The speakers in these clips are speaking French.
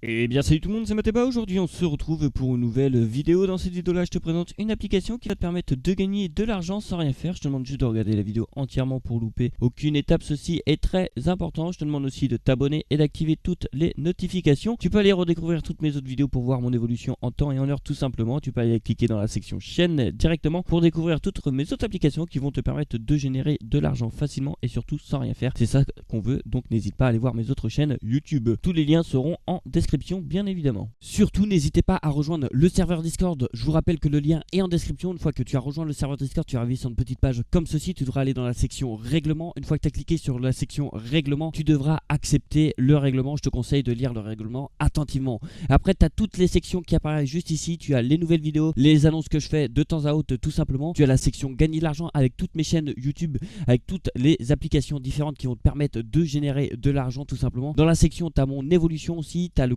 Eh bien salut tout le monde, c'est Mathéba. Aujourd'hui on se retrouve pour une nouvelle vidéo. Dans cette vidéo là je te présente une application qui va te permettre de gagner de l'argent sans rien faire. Je te demande juste de regarder la vidéo entièrement pour louper aucune étape, ceci est très important. Je te demande aussi de t'abonner et d'activer toutes les notifications. Tu peux aller redécouvrir toutes mes autres vidéos pour voir mon évolution en temps et en heure tout simplement. Tu peux aller cliquer dans la section chaîne directement pour découvrir toutes mes autres applications qui vont te permettre de générer de l'argent facilement et surtout sans rien faire. C'est ça qu'on veut, donc n'hésite pas à aller voir mes autres chaînes YouTube. Tous les liens seront en description bien évidemment. Surtout n'hésitez pas à rejoindre le serveur Discord. Je vous rappelle que le lien est en description. Une fois que tu as rejoint le serveur Discord, tu vas arriver sur une petite page comme ceci. Tu devras aller dans la section règlement. Une fois que tu as cliqué sur la section règlement, tu devras accepter le règlement. Je te conseille de lire le règlement attentivement. Après tu as toutes les sections qui apparaissent juste ici. Tu as les nouvelles vidéos, les annonces que je fais de temps à autre tout simplement. Tu as la section gagner de l'argent avec toutes mes chaînes YouTube, avec toutes les applications différentes qui vont te permettre de générer de l'argent tout simplement. Dans la section tu as mon évolution aussi, tu as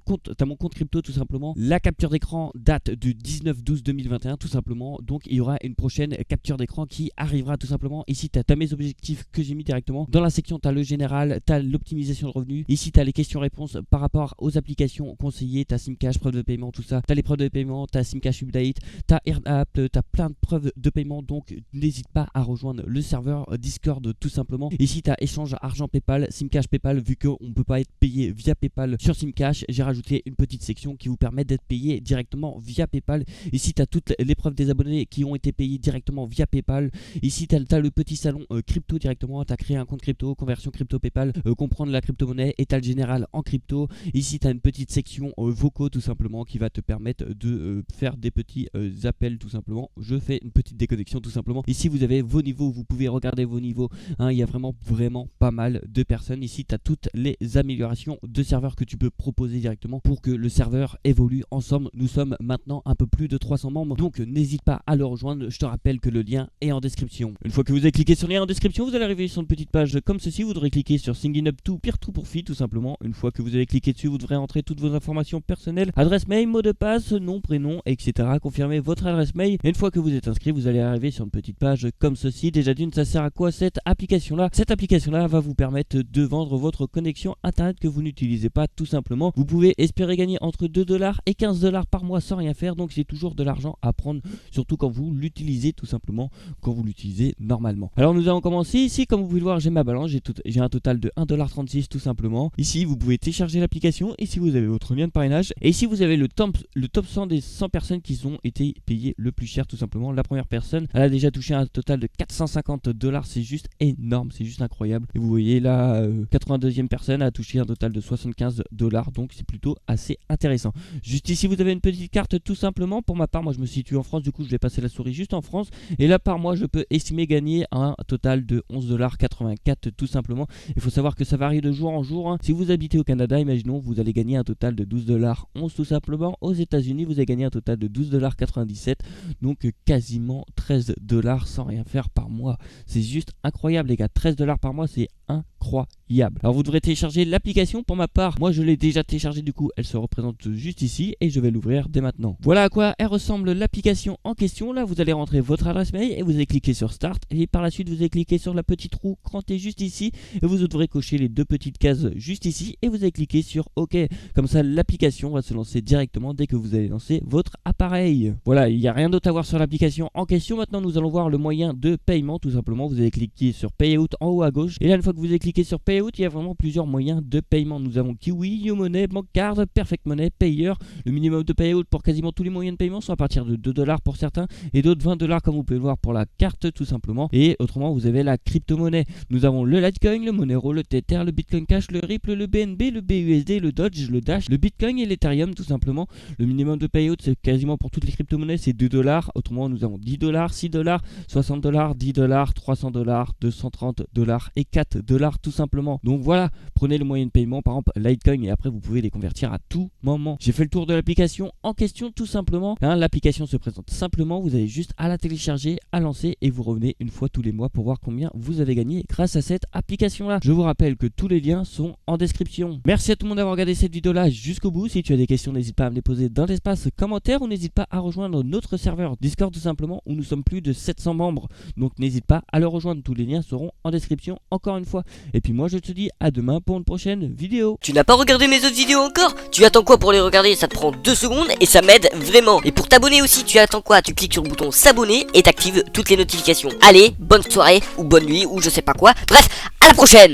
mon compte crypto tout simplement. La capture d'écran date du 19/12/2021 tout simplement. Donc il y aura une prochaine capture d'écran qui arrivera tout simplement. Ici tu as mes objectifs que j'ai mis directement. Dans la section tu as le général, tu as l'optimisation de revenus. Ici tu as les questions-réponses par rapport aux applications conseillées. Tu as Simcash, preuve de paiement, tout ça. Tu as les preuves de paiement, tu as Simcash Update, tu as AirApp, tu as plein de preuves de paiement. Donc n'hésite pas à rejoindre le serveur Discord tout simplement. Ici tu as échange argent PayPal, Simcash PayPal. Vu qu'on ne peut pas être payé via PayPal sur Simcash, j'ai rajouté une petite section qui vous permet d'être payé directement via PayPal. Ici tu as toutes les preuves des abonnés qui ont été payés directement via PayPal. Ici tu as le petit salon crypto directement. Tu as créé un compte crypto, conversion crypto PayPal, comprendre la crypto-monnaie, état général en crypto. Ici tu as une petite section vocaux tout simplement qui va te permettre de faire des petits appels tout simplement. Je fais une petite déconnexion tout simplement. Ici vous avez vos niveaux, vous pouvez regarder vos niveaux. Il y a vraiment pas mal de personnes. Ici tu as toutes les améliorations de serveurs que tu peux proposer directement pour que le serveur évolue ensemble. Nous sommes maintenant un peu plus de 300 membres, donc n'hésite pas à le rejoindre. Je te rappelle que le lien est en description. Une fois que vous avez cliqué sur le lien en description, vous allez arriver sur une petite page comme ceci. Vous devrez cliquer sur Sign Up to Peer to Profit tout simplement. Une fois que vous avez cliqué dessus, vous devrez entrer toutes vos informations personnelles, adresse mail, mot de passe, nom, prénom, etc. Confirmez votre adresse mail. Et une fois que vous êtes inscrit, vous allez arriver sur une petite page comme ceci. Déjà d'une, ça sert à quoi cette application là? Cette application là va vous permettre de vendre votre connexion internet que vous n'utilisez pas tout simplement. Vous pouvez espérer gagner entre 2$ et 15$ par mois sans rien faire, donc c'est toujours de l'argent à prendre, surtout quand vous l'utilisez tout simplement, quand vous l'utilisez normalement. Alors nous allons commencer. Ici comme vous pouvez le voir, j'ai ma balance, j'ai un total de 1,36$ tout simplement. Ici vous pouvez télécharger l'application. Ici vous avez votre lien de parrainage et ici vous avez le top 100 des 100 personnes qui ont été payées le plus cher tout simplement. La première personne, elle a déjà touché un total de 450$, c'est juste énorme, c'est juste incroyable. Et vous voyez là, 82e personne a touché un total de 75$, donc c'est plutôt assez intéressant. Juste ici vous avez une petite carte tout simplement. Pour ma part, moi je me situe en France, du coup je vais passer la souris juste en France. Et là par mois je peux estimer gagner un total de 11,84$ tout simplement. Il faut savoir que ça varie de jour en jour, hein. Si vous habitez au Canada, imaginons vous allez gagner un total de 12,11$ tout simplement. Aux États-Unis vous allez gagner un total de 12,97$, donc quasiment 13$ sans rien faire par mois. C'est juste incroyable les gars, 13$ par mois, c'est incroyable. Alors vous devrez télécharger l'application. Pour ma part, moi je l'ai déjà téléchargée, du coup elle se représente juste ici et je vais l'ouvrir dès maintenant. Voilà à quoi elle ressemble l'application en question. Là vous allez rentrer votre adresse mail et vous allez cliquer sur Start et par la suite vous allez cliquer sur la petite roue crantée juste ici et vous devrez cocher les deux petites cases juste ici et vous allez cliquer sur OK. Comme ça l'application va se lancer directement dès que vous allez lancer votre appareil. Voilà, il n'y a rien d'autre à voir sur l'application en question. Maintenant nous allons voir le moyen de paiement tout simplement. Vous allez cliquer sur Payout en haut à gauche et là une fois que vous avez cliqué sur Payout, il y a vraiment plusieurs moyens de paiement. Nous avons Kiwi, YoMoney, Bankcard, Perfect Money, Payer. Le minimum de payout pour quasiment tous les moyens de paiement sont à partir de 2$ pour certains et d'autres 20$ comme vous pouvez le voir pour la carte tout simplement. Et autrement vous avez la crypto-monnaie. Nous avons le Litecoin, le Monero, le Tether, le Bitcoin Cash, le Ripple, le BNB, le BUSD, le Dodge, le Dash, le Bitcoin et l'Ethereum tout simplement. Le minimum de payout c'est quasiment pour toutes les crypto-monnaies, c'est 2$. Autrement nous avons 10$, 6$, 60$, 10$, 300$, 230$ et 4$ tout simplement. Donc voilà, prenez le moyen de paiement, par exemple Litecoin, et après vous pouvez les convertir à tout moment. J'ai fait le tour de l'application en question tout simplement. L'application se présente simplement, vous avez juste à la télécharger, à lancer et vous revenez une fois tous les mois pour voir combien vous avez gagné grâce à cette application là. Je vous rappelle que tous les liens sont en description. Merci à tout le monde d'avoir regardé cette vidéo là jusqu'au bout. Si tu as des questions, n'hésite pas à me les poser dans l'espace commentaire ou n'hésite pas à rejoindre notre serveur Discord tout simplement où nous sommes plus de 700 membres. Donc n'hésite pas à le rejoindre, tous les liens seront en description encore une fois. Et puis moi je te dis à demain pour une prochaine vidéo. Tu n'as pas regardé mes autres vidéos? encore? Tu attends quoi pour les regarder? Ça te prend 2 secondes et ça m'aide vraiment. Et pour t'abonner aussi, tu attends quoi? Tu cliques sur le bouton s'abonner et t'actives toutes les notifications. Allez, bonne soirée ou bonne nuit ou je sais pas quoi. Bref, à la prochaine!